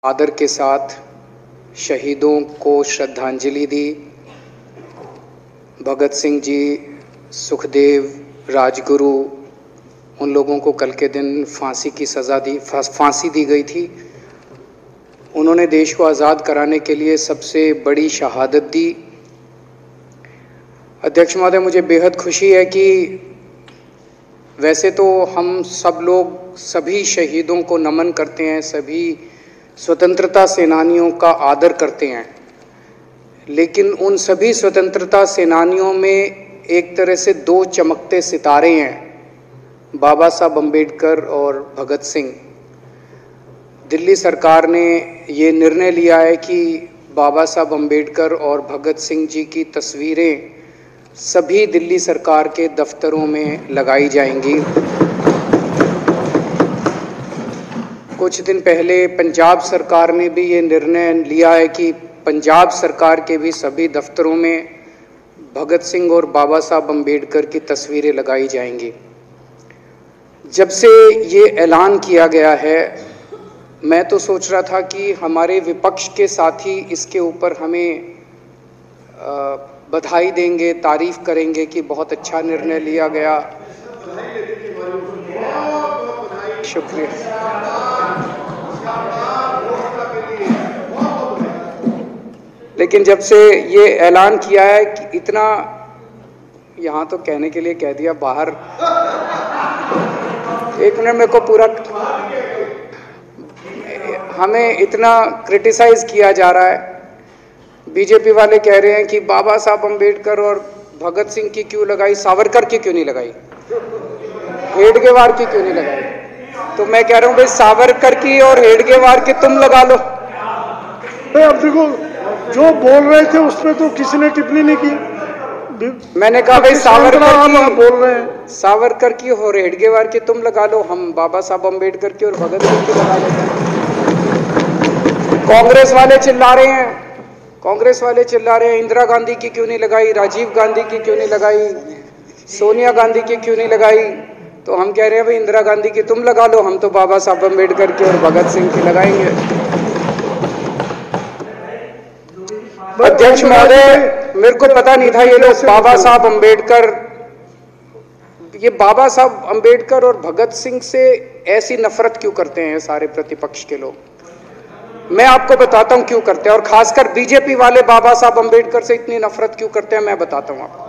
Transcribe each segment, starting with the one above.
आदर के साथ शहीदों को श्रद्धांजलि दी। भगत सिंह जी, सुखदेव, राजगुरु, उन लोगों को कल के दिन फांसी दी गई थी। उन्होंने देश को आज़ाद कराने के लिए सबसे बड़ी शहादत दी। अध्यक्ष महोदय, मुझे बेहद खुशी है कि वैसे तो हम सब लोग सभी शहीदों को नमन करते हैं, सभी स्वतंत्रता सेनानियों का आदर करते हैं, लेकिन उन सभी स्वतंत्रता सेनानियों में एक तरह से दो चमकते सितारे हैं, बाबा साहब अम्बेडकर और भगत सिंह। दिल्ली सरकार ने ये निर्णय लिया है कि बाबा साहब अम्बेडकर और भगत सिंह जी की तस्वीरें सभी दिल्ली सरकार के दफ्तरों में लगाई जाएंगी। कुछ दिन पहले पंजाब सरकार ने भी ये निर्णय लिया है कि पंजाब सरकार के भी सभी दफ्तरों में भगत सिंह और बाबा साहब अम्बेडकर की तस्वीरें लगाई जाएंगी। जब से ये ऐलान किया गया है, मैं तो सोच रहा था कि हमारे विपक्ष के साथी इसके ऊपर हमें बधाई देंगे, तारीफ करेंगे कि बहुत अच्छा निर्णय लिया गया। शुक्रिया। लेकिन जब से ये ऐलान किया है कि इतना, यहाँ तो कहने के लिए कह दिया, बाहर एक मिनट मेरे को पूरा, हमें इतना क्रिटिसाइज किया जा रहा है। बीजेपी वाले कह रहे हैं कि बाबा साहब अम्बेडकर और भगत सिंह की क्यों लगाई, सावरकर की क्यों नहीं लगाई, हेडगेवार की क्यों नहीं लगाई। तो मैं कह रहा हूं भाई, सावरकर की और हेडगेवार की तुम लगा लो। अब देखो, जो बोल रहे थे उसमें तो किसी ने टिप्पणी नहीं की। मैंने कहा भाई सावरकर की बोल रहे हैं, सावरकर की और हेडगेवार की तुम लगा लो, हम बाबा साहब अम्बेडकर की और भगत सिंह की लगा लेते हैं। कांग्रेस वाले चिल्ला रहे हैं, इंदिरा गांधी की क्यों नहीं लगाई, राजीव गांधी की क्यों नहीं लगाई, सोनिया गांधी की क्यों नहीं लगाई। तो हम कह रहे हैं भाई, इंदिरा गांधी की तुम लगा लो, हम तो बाबा साहब अम्बेडकर की और भगत सिंह की लगाएंगे। अध्यक्ष महोदय, मेरे को पता नहीं था ये लोग बाबा साहब अम्बेडकर और भगत सिंह से ऐसी नफरत क्यों करते हैं सारे प्रतिपक्ष के लोग। मैं आपको बताता हूं क्यों करते हैं, और खासकर बीजेपी वाले बाबा साहब अम्बेडकर से इतनी नफरत क्यों करते हैं, मैं बताता हूं आपको।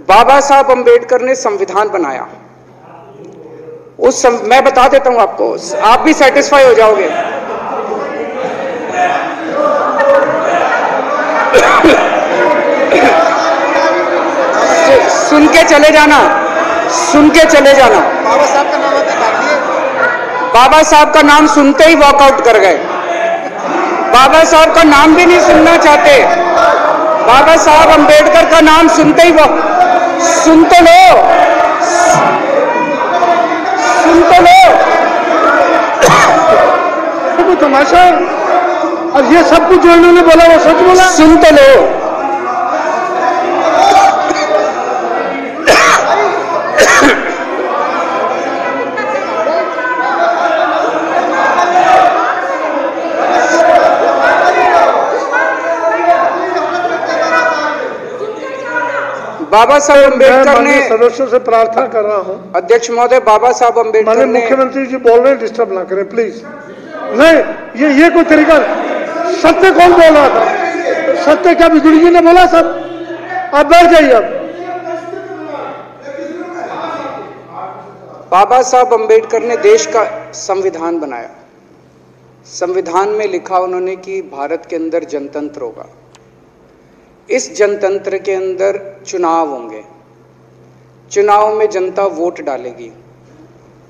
बाबा साहब अम्बेडकर ने संविधान बनाया, मैं बता देता हूं आपको, आप भी सेटिस्फाई हो जाओगे। सुन के चले जाना। बाबा साहब का नाम सुनते ही वॉकआउट कर गए। बाबा साहब का नाम भी नहीं सुनना चाहते। बाबा साहब अम्बेडकर का नाम सुनते ही सुन तो लो। तमाशा, और ये सब कुछ जो इन्होंने बोला वो सच बोला। सुन तो लो। बाबा साहब अम्बेडकर ने, सदस्यों से प्रार्थना कर रहा हूं, अध्यक्ष महोदय, बाबा साहब अम्बेडकर ने, मुख्यमंत्री जी बोल रहे हैं, डिस्टर्ब ना करें प्लीज। नहीं, ये कोई तरीका। सत्य कौन बोल रहा था? सत्य क्या बिगुड़ी जी ने बोला? सब आप बैठ जाइए। अब बाबा साहब अम्बेडकर ने देश का संविधान बनाया। संविधान में लिखा उन्होंने कि भारत के अंदर जनतंत्र होगा। इस जनतंत्र के अंदर चुनाव होंगे। चुनाव में जनता वोट डालेगी।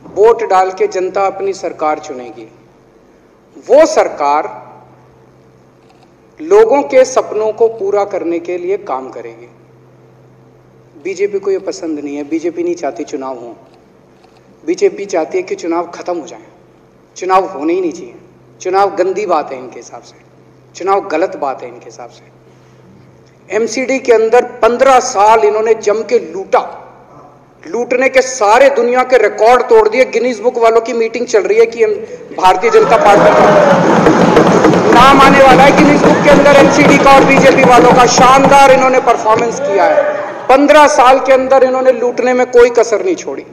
वोट डाल के जनता अपनी सरकार चुनेगी। वो सरकार लोगों के सपनों को पूरा करने के लिए काम करेगी। बीजेपी को ये पसंद नहीं है। बीजेपी नहीं चाहती चुनाव हो। बीजेपी चाहती है कि चुनाव खत्म हो जाए। चुनाव होने ही नहीं चाहिए। चुनाव गंदी बात है इनके हिसाब से। चुनाव गलत बात है इनके हिसाब से। एमसीडी के अंदर 15 साल इन्होंने जम के लूटने के सारे दुनिया के रिकॉर्ड तोड़ दिए। गिनीज बुक वालों की मीटिंग चल रही है कि भारतीय जनता पार्टी का नाम आने वाला है गिनीज बुक के अंदर, एनसीडी का और बीजेपी वालों का। शानदार इन्होंने परफॉर्मेंस किया है। 15 साल के अंदर इन्होंने लूटने में कोई कसर नहीं छोड़ी।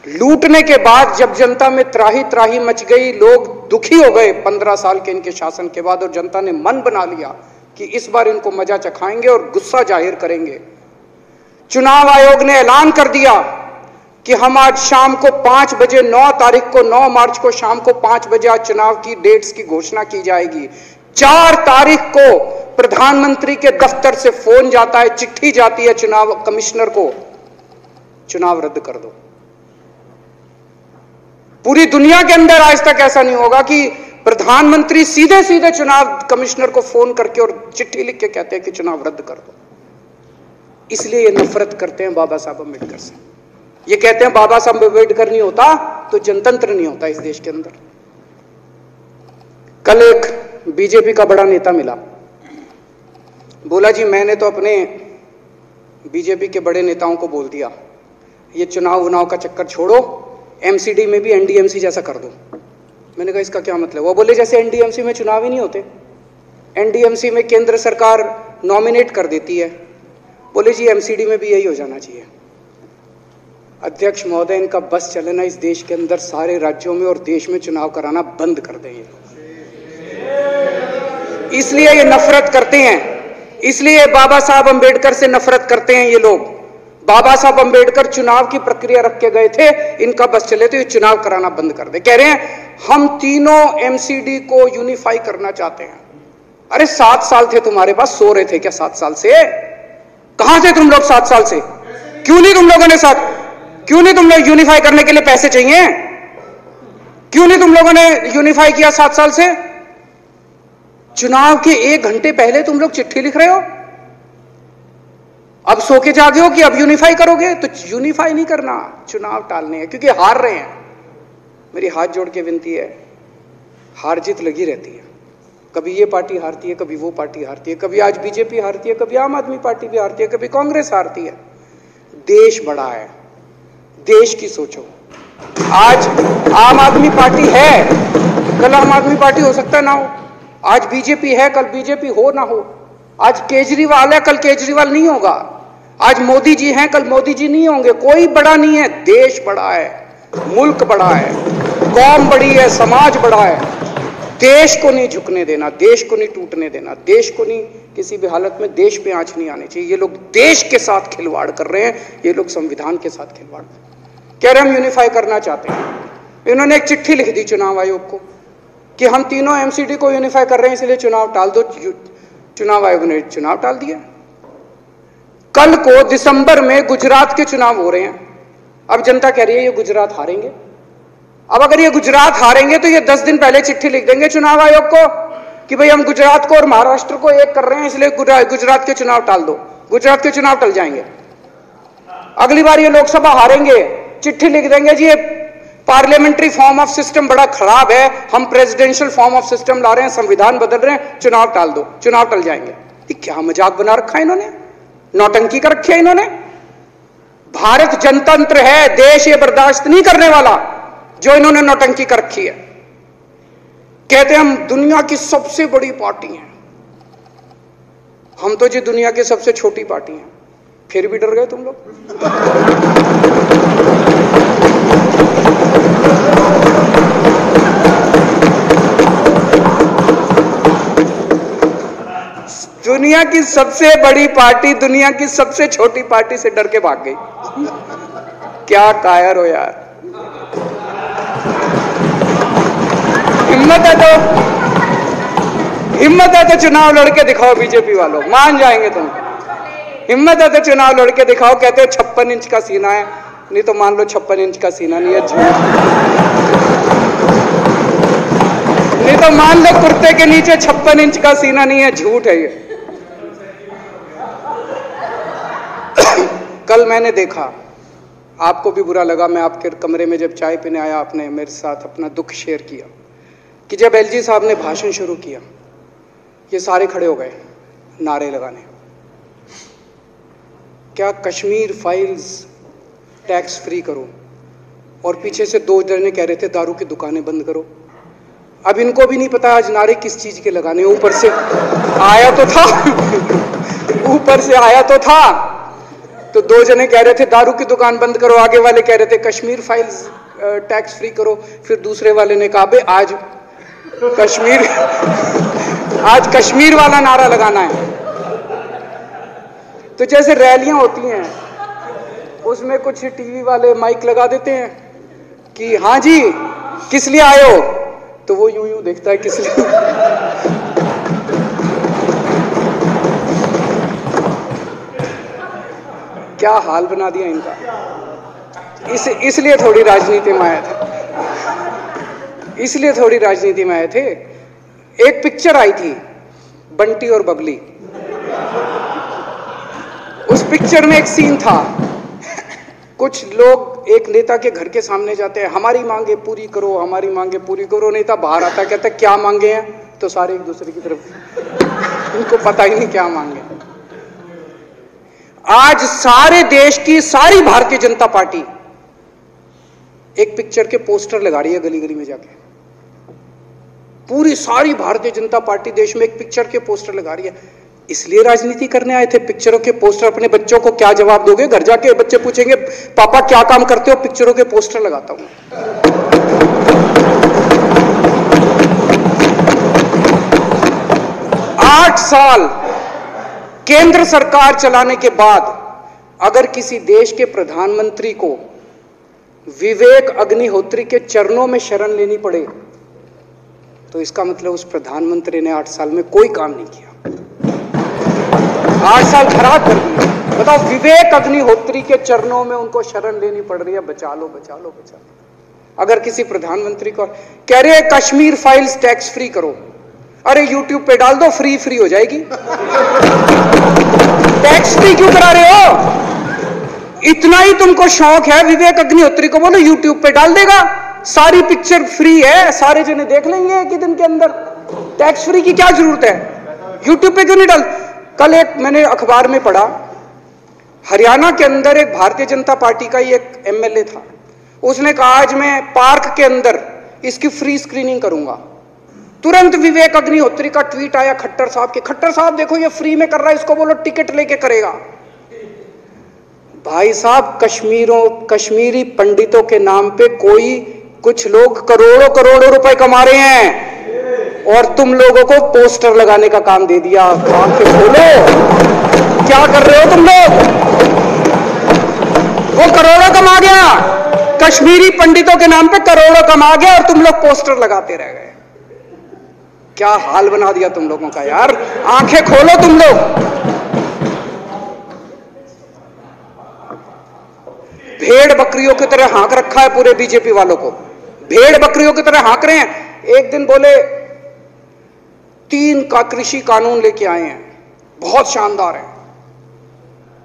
लूटने के बाद जब जनता में त्राही त्राही मच गई, लोग दुखी हो गए 15 साल के इनके शासन के बाद, और जनता ने मन बना लिया कि इस बार इनको मजा चखाएंगे और गुस्सा जाहिर करेंगे। चुनाव आयोग ने ऐलान कर दिया कि हम आज शाम को 5 बजे 9 तारीख को 9 मार्च को शाम को 5 बजे आज चुनाव की डेट्स की घोषणा की जाएगी। 4 तारीख को प्रधानमंत्री के दफ्तर से फोन जाता है, चिट्ठी जाती है चुनाव कमिश्नर को, चुनाव रद्द कर दो। पूरी दुनिया के अंदर आज तक ऐसा नहीं होगा कि प्रधानमंत्री सीधे सीधे चुनाव कमिश्नर को फोन करके और चिट्ठी लिख के कहते हैं कि चुनाव रद्द कर दो। इसलिए ये नफरत करते हैं बाबा साहब अम्बेडकर से। ये कहते हैं बाबा साहब अम्बेडकर नहीं होता तो जनतंत्र नहीं होता इस देश के अंदर। कल एक बीजेपी का बड़ा नेता मिला, बोला जी मैंने तो अपने बीजेपी के बड़े नेताओं को बोल दिया ये चुनाव का चक्कर छोड़ो, एमसीडी में भी एनडीएमसी जैसा कर दो। मैंने कहा इसका क्या मतलब? वो बोले जैसे एनडीएमसी में चुनाव ही नहीं होते, एनडीएमसी में केंद्र सरकार नॉमिनेट कर देती है। बोले जी एमसीडी में भी यही हो जाना चाहिए। अध्यक्ष महोदय, इनका बस चलना इस देश के अंदर सारे राज्यों में और देश में चुनाव कराना बंद कर दें ये लोग। इसलिए ये नफरत करते हैं, इसलिए बाबा साहब अम्बेडकर से नफरत करते हैं ये लोग। बाबा साहब अम्बेडकर चुनाव की प्रक्रिया रख के गए थे, इनका बस चले तो ये चुनाव कराना बंद कर दे। कह रहे हैं हम तीनों एमसीडी को यूनिफाई करना चाहते हैं। अरे 7 साल थे तुम्हारे पास, सो रहे थे क्या 7 साल से? कहां थे तुम लोग 7 साल से? क्यों नहीं तुम लोगों ने क्यों नहीं तुम लोग यूनिफाई करने के लिए पैसे चाहिए? क्यों नहीं तुम लोगों ने यूनिफाई किया 7 साल से? चुनाव के 1 घंटे पहले तुम लोग चिट्ठी लिख रहे हो, अब सो के जागे हो कि अब यूनिफाई करोगे। तो यूनिफाई नहीं करना, चुनाव टालने हैं, क्योंकि हार रहे हैं। मेरी हाथ जोड़ के विनती है, हार जीत लगी रहती है। कभी ये पार्टी हारती है, कभी वो पार्टी हारती है, कभी आज बीजेपी हारती है, कभी आम आदमी पार्टी भी हारती है, कभी कांग्रेस हारती है। देश बड़ा है, देश की सोचो। आज आम आदमी पार्टी है, कल आम आदमी पार्टी हो सकता है ना हो। आज बीजेपी है, कल बीजेपी हो ना हो। आज केजरीवाल है, कल केजरीवाल नहीं होगा। आज मोदी जी हैं, कल मोदी जी नहीं होंगे। कोई बड़ा नहीं है, देश बड़ा है, मुल्क बड़ा है, कौम बड़ी है, समाज बड़ा है। देश को नहीं झुकने देना, देश को नहीं टूटने देना, देश को नहीं किसी भी हालत में देश पे आंच नहीं आनी चाहिए। ये लोग देश के साथ खिलवाड़ कर रहे हैं, ये लोग संविधान के साथ खिलवाड़ कह रहे हैं। हम यूनिफाई करना चाहते हैं। इन्होंने एक चिट्ठी लिख दी चुनाव आयोग को कि हम तीनों एमसीडी को यूनिफाई कर रहे हैं, इसलिए चुनाव टाल दो। चुनाव आयोग ने चुनाव टाल दिया। कल को दिसंबर में गुजरात के चुनाव हो रहे हैं। अब जनता कह रही है ये गुजरात हारेंगे। अब अगर ये गुजरात हारेंगे तो ये 10 दिन पहले चिट्ठी लिख देंगे चुनाव आयोग को कि भाई हम गुजरात को और महाराष्ट्र को एक कर रहे हैं, इसलिए गुजरात के चुनाव टाल दो। गुजरात के चुनाव टल जाएंगे। अगली बार ये लोकसभा हारेंगे, चिट्ठी लिख देंगे जी ये पार्लियामेंट्री फॉर्म ऑफ सिस्टम बड़ा खराब है, हम प्रेसिडेंशियल फॉर्म ऑफ सिस्टम ला रहे हैं, संविधान बदल रहे हैं, चुनाव टाल दो। चुनाव टल जाएंगे। ये क्या मजाक बना रखा है इन्होंने, नौटंकी कर रखी है इन्होंने। भारत जनतंत्र है, देश ये बर्दाश्त नहीं करने वाला जो इन्होंने नौटंकी कर रखी है। कहते हैं हम दुनिया की सबसे बड़ी पार्टी हैं, हम तो जी दुनिया की सबसे छोटी पार्टी हैं। फिर भी डर गए तुम लोग। दुनिया की सबसे बड़ी पार्टी दुनिया की सबसे छोटी पार्टी से डर के भाग गई। क्या कायर हो यार। हिम्मत है तो चुनाव लड़के दिखाओ बीजेपी वालों, मान जाएंगे तुम। हिम्मत है तो चुनाव लड़के दिखाओ। कहते हो 56 इंच का सीना है, नहीं तो मान लो 56 इंच का सीना नहीं है, झूठ। नहीं तो मान लो कुर्ते के नीचे 56 इंच का सीना नहीं है, झूठ है ये। कल मैंने देखा, आपको भी बुरा लगा, मैं आपके कमरे में जब चाय पीने आया, आपने मेरे साथ अपना दुख शेयर किया कि जब एलजी साहब ने भाषण शुरू किया, ये सारे खड़े हो गए नारे लगाने। क्या कश्मीर फाइल्स टैक्स फ्री करो, और पीछे से 2 जने कह रहे थे दारू की दुकानें बंद करो। अब इनको भी नहीं पता आज नारे किस चीज के लगाने, ऊपर से आया तो था ऊपर से आया तो था। तो 2 जने कह रहे थे दारू की दुकान बंद करो, आगे वाले कह रहे थे कश्मीर फाइल्स टैक्स फ्री करो, फिर दूसरे वाले ने कहा आज कश्मीर वाला नारा लगाना है। तो जैसे रैलियां होती हैं उसमें कुछ टीवी वाले माइक लगा देते हैं कि हाँ जी किस लिए आए हो, तो वो यूं यूं देखता है किस लिए। क्या हाल बना दिया इनका। इसलिए थोड़ी राजनीति में आए थे, इसलिए थोड़ी राजनीति में आए थे। एक पिक्चर आई थी बंटी और बबली, उस पिक्चर में एक सीन था, कुछ लोग एक नेता के घर के सामने जाते हैं, हमारी मांगे पूरी करो, हमारी मांगे पूरी करो। नेता बाहर आता कहता है क्या मांगे हैं, तो सारे एक दूसरे की तरफ, उनको पता ही नहीं क्या मांगे। आज सारे देश की सारी भारतीय जनता पार्टी एक पिक्चर के पोस्टर लगा रही है गली गली में जाके। पूरी सारी भारतीय जनता पार्टी देश में एक पिक्चर के पोस्टर लगा रही है। इसलिए राजनीति करने आए थे, पिक्चरों के पोस्टर। अपने बच्चों को क्या जवाब दोगे? घर जाके बच्चे पूछेंगे पापा क्या काम करते हो? पिक्चरों के पोस्टर लगाता हूं। 8 साल केंद्र सरकार चलाने के बाद अगर किसी देश के प्रधानमंत्री को विवेक अग्निहोत्री के चरणों में शरण लेनी पड़े तो इसका मतलब उस प्रधानमंत्री ने 8 साल में कोई काम नहीं किया। 8 साल खराब कर दिए। बताओ, विवेक अग्निहोत्री के चरणों में उनको शरण लेनी पड़ रही है, बचा लो बचा लो बचा लो। अगर किसी प्रधानमंत्री को कह रहे हैं कश्मीर फाइल्स टैक्स फ्री करो, अरे यूट्यूब पे डाल दो, फ्री फ्री हो जाएगी। टैक्स फ्री क्यों करा रहे हो? इतना ही तुमको शौक है, विवेक अग्निहोत्री को बोलो यूट्यूब पे डाल देगा, सारी पिक्चर फ्री है, सारे जने देख लेंगे एक ही दिन के अंदर। टैक्स फ्री की क्या जरूरत है? यूट्यूब पे क्यों नहीं डाल? कल एक मैंने अखबार में पढ़ा, हरियाणा के अंदर एक भारतीय जनता पार्टी का ही एक एमएलए था, उसने कहा आज मैं पार्क के अंदर इसकी फ्री स्क्रीनिंग करूंगा। तुरंत विवेक अग्निहोत्री का ट्वीट आया खट्टर साहब के, खट्टर साहब देखो ये फ्री में कर रहा है, इसको बोलो टिकट लेके करेगा। भाई साहब, कश्मीरी पंडितों के नाम पे कुछ लोग करोड़ों करोड़ों रुपए कमा रहे हैं और तुम लोगों को पोस्टर लगाने का काम दे दिया। आंखें खोलो, क्या कर रहे हो तुम लोग? वो करोड़ों कमा गया, कश्मीरी पंडितों के नाम पे करोड़ों कमा गया और तुम लोग पोस्टर लगाते रह गए। क्या हाल बना दिया तुम लोगों का यार। आंखें खोलो तुम लोग। भेड़ बकरियों की तरह हाँक रखा है पूरे बीजेपी वालों को, भेड़ बकरियों की तरह हाँक रहे हैं। एक दिन बोले 3 का कृषि कानून लेके आए हैं, बहुत शानदार है,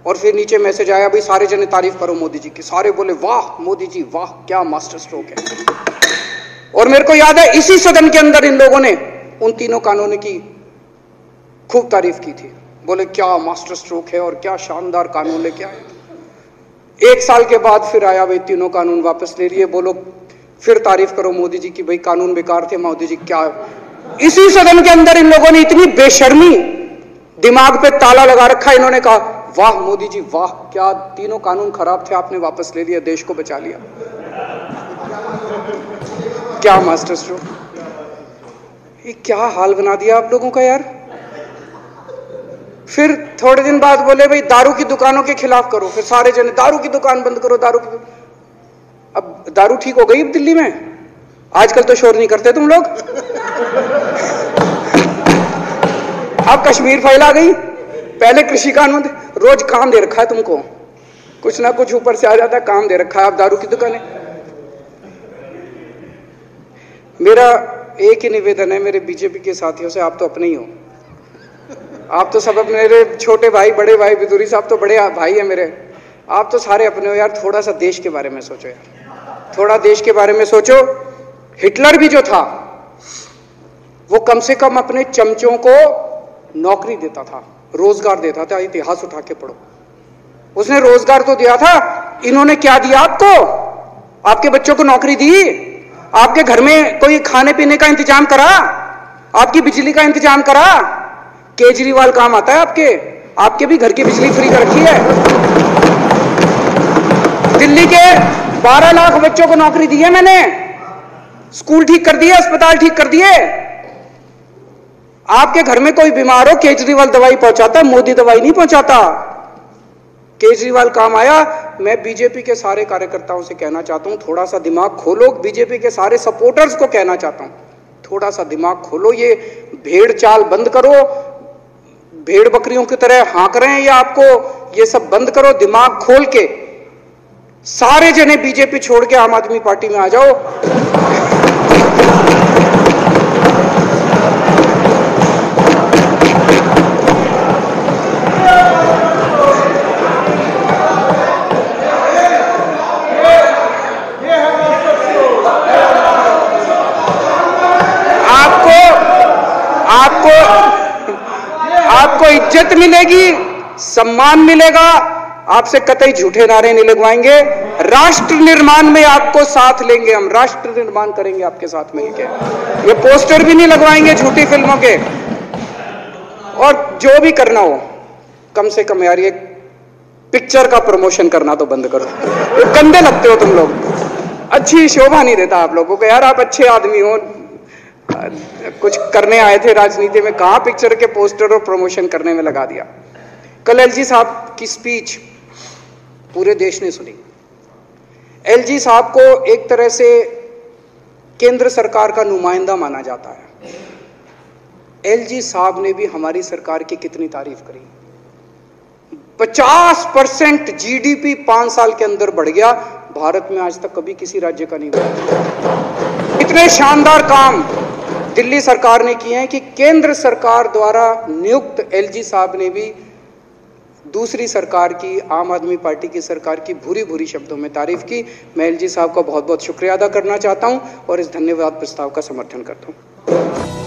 और फिर नीचे मैसेज आया भाई सारे जने तारीफ करो मोदी जी की। सारे बोले वाह मोदी जी वाह, क्या मास्टर स्ट्रोक है। और मेरे को याद है इसी सदन के अंदर इन लोगों ने उन 3 कानूनों की खूब तारीफ की थी, बोले क्या मास्टर स्ट्रोक है और क्या शानदार कानून लेके आए। 1 साल के बाद फिर आया भाई 3 कानून वापस ले लिए, बोलो फिर तारीफ करो मोदी जी की, भाई कानून बेकार थे मोदी जी। क्या इसी सदन के अंदर इन लोगों ने इतनी बेशर्मी, दिमाग पे ताला लगा रखा, इन्होंने कहा वाह मोदी जी वाह, क्या 3 कानून खराब थे आपने वापस ले लिया, देश को बचा लिया। क्या मास्टर स्ट्रोक, ये क्या हाल बना दिया आप लोगों का यार। फिर थोड़े दिन बाद बोले भाई दारू की दुकानों के खिलाफ करो, फिर सारे जने दारू की दुकान बंद करो, दारू की। अब दारू ठीक हो गई दिल्ली में, आजकल तो शोर नहीं करते तुम लोग। अब कश्मीर फाइल आ गई, पहले कृषि कानून, रोज काम दे रखा है तुमको, कुछ ना कुछ ऊपर से आ जाता है, काम दे रखा है। अब दारू की दुकानें। मेरा एक ही निवेदन है मेरे बीजेपी के साथियों से, आप तो अपने ही हो, आप तो सब अपने, मेरे छोटे भाई बड़े भाई बिदुरी साहब तो बड़े भाई है मेरे, आप तो सारे अपने हो यार। थोड़ा सा देश के बारे में सोचो यार, थोड़ा देश के बारे में सोचो। हिटलर भी जो था वो कम से कम अपने चमचों को नौकरी देता था, रोजगार देता था। इतिहास उठा के पढ़ो, उसने रोजगार तो दिया था, इन्होंने क्या दिया आपको? आपके बच्चों को नौकरी दी? आपके घर में कोई खाने पीने का इंतजाम करा? आपकी बिजली का इंतजाम करा? केजरीवाल काम आता है आपके? आपके भी घर की बिजली फ्री कर रखी है। दिल्ली के 12 लाख बच्चों को नौकरी दी है मैंने, स्कूल ठीक कर दिए, अस्पताल ठीक कर दिए। आपके घर में कोई बीमार हो, केजरीवाल दवाई पहुंचाता है, मोदी दवाई नहीं पहुंचाता। केजरीवाल काम आया। मैं बीजेपी के सारे कार्यकर्ताओं से कहना चाहता हूं, थोड़ा सा दिमाग खोलो। बीजेपी के सारे सपोर्टर्स को कहना चाहता हूं, थोड़ा सा दिमाग खोलो। ये भेड़ चाल बंद करो, भेड़ बकरियों की तरह हाँक रहे हैं ये आपको, ये सब बंद करो। दिमाग खोल के सारे जने बीजेपी छोड़ के आम आदमी पार्टी में आ जाओ। आपको इज्जत मिलेगी, सम्मान मिलेगा। आपसे कतई झूठे नारे नहीं लगवाएंगे। राष्ट्र निर्माण में आपको साथ लेंगे, हम राष्ट्र निर्माण करेंगे आपके साथ मिलकर। ये पोस्टर भी नहीं लगवाएंगे झूठी फिल्मों के। और जो भी करना हो, कम से कम यार ये पिक्चर का प्रमोशन करना तो बंद करो। तो गंदे लगते हो तुम लोग, अच्छी शोभा नहीं देता आप लोगों को। यार आप अच्छे आदमी हो, कुछ करने आए थे राजनीति में, कहां पिक्चर के पोस्टर और प्रमोशन करने में लगा दिया। कल एलजी साहब की स्पीच पूरे देश ने सुनी। एलजी साहब को एक तरह से केंद्र सरकार का नुमाइंदा माना जाता है। एलजी साहब ने भी हमारी सरकार की कितनी तारीफ करी। 50% जीडीपी 5 साल के अंदर बढ़ गया। भारत में आज तक कभी किसी राज्य का नहीं हुआ। इतने शानदार काम दिल्ली सरकार ने किए हैं कि केंद्र सरकार द्वारा नियुक्त एलजी साहब ने भी दूसरी सरकार की, आम आदमी पार्टी की सरकार की भूरी भूरी शब्दों में तारीफ की। मैं एलजी साहब का बहुत बहुत शुक्रिया अदा करना चाहता हूं और इस धन्यवाद प्रस्ताव का समर्थन करता हूं।